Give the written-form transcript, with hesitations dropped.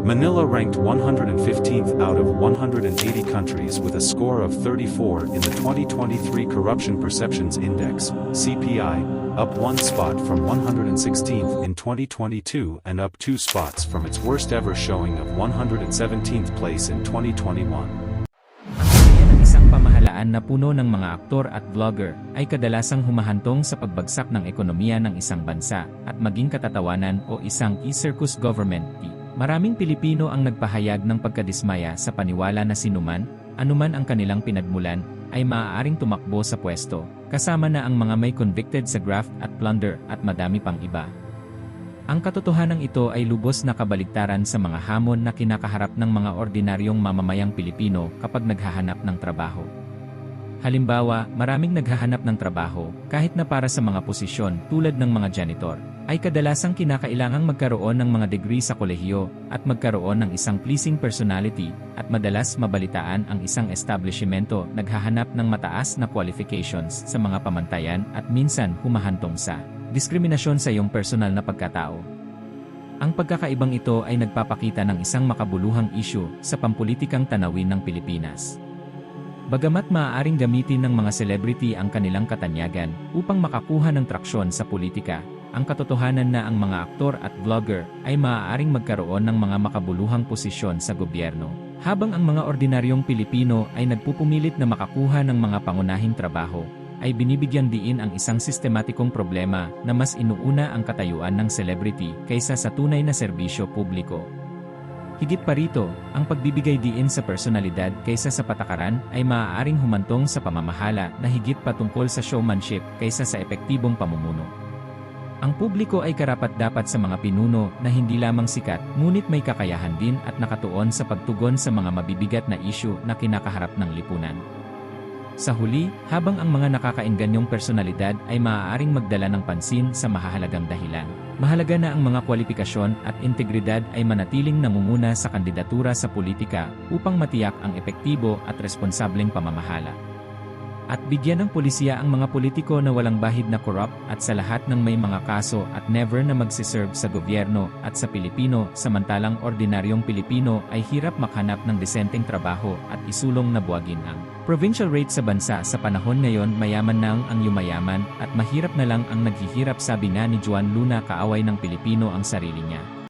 Manila ranked 115th out of 180 countries with a score of 34 in the 2023 Corruption Perceptions Index, CPI, up 1 spot from 116th in 2022 and up 2 spots from its worst-ever showing of 117th place in 2021. Ang isang pamahalaan na puno ng mga aktor at vlogger ay kadalasang humahantong sa pagbagsak ng ekonomiya ng isang bansa at maging katatawanan o isang e-circus government. Maraming Pilipino ang nagpahayag ng pagkadismaya sa paniwala na sinuman, anuman ang kanilang pinagmulan, ay maaaring tumakbo sa pwesto, kasama na ang mga may convicted sa graft at plunder at madami pang iba. Ang katotohanan ito ay lubos na kabaligtaran sa mga hamon na kinakaharap ng mga ordinaryong mamamayang Pilipino kapag naghahanap ng trabaho. Halimbawa, maraming naghahanap ng trabaho, kahit na para sa mga posisyon tulad ng mga janitor, ay kadalasang kinakailangang magkaroon ng mga degree sa kolehiyo at magkaroon ng isang pleasing personality at madalas mabalitaan ang isang establishmento naghahanap ng mataas na qualifications sa mga pamantayan at minsan humahantong sa diskriminasyon sa iyong personal na pagkatao. Ang pagkakaibang ito ay nagpapakita ng isang makabuluhang issue sa pampulitikang tanawin ng Pilipinas. Bagamat maaaring gamitin ng mga celebrity ang kanilang katanyagan upang makakuha ng traksyon sa politika, ang katotohanan na ang mga aktor at vlogger ay maaaring magkaroon ng mga makabuluhang posisyon sa gobyerno, habang ang mga ordinaryong Pilipino ay nagpupumilit na makakuha ng mga pangunahing trabaho, ay binibigyan diin ang isang sistematikong problema na mas inuuna ang katayuan ng celebrity kaysa sa tunay na serbisyo publiko. Higit pa rito, ang pagbibigay diin sa personalidad kaysa sa patakaran ay maaaring humantong sa pamamahala na higit patungkol sa showmanship kaysa sa epektibong pamumuno. Ang publiko ay karapat-dapat sa mga pinuno na hindi lamang sikat, ngunit may kakayahan din at nakatuon sa pagtugon sa mga mabibigat na isyu na kinakaharap ng lipunan. Sa huli, habang ang mga nakakaingganyong personalidad ay maaaring magdala ng pansin sa mahahalagang dahilan, mahalaga na ang mga kwalifikasyon at integridad ay manatiling nangunguna sa kandidatura sa politika upang matiyak ang epektibo at responsableng pamamahala. At bigyan ng pulisya ang mga politiko na walang bahid na corrupt at sa lahat ng may mga kaso at never na magsiserve sa gobyerno at sa Pilipino, samantalang ordinaryong Pilipino ay hirap makhanap ng desenteng trabaho at isulong na buwagin ang provincial rate sa bansa. Sa panahon ngayon, mayaman na ang yumayaman at mahirap na lang ang naghihirap, sabi nga ni Juan Luna. Kaaway ng Pilipino ang sarili niya.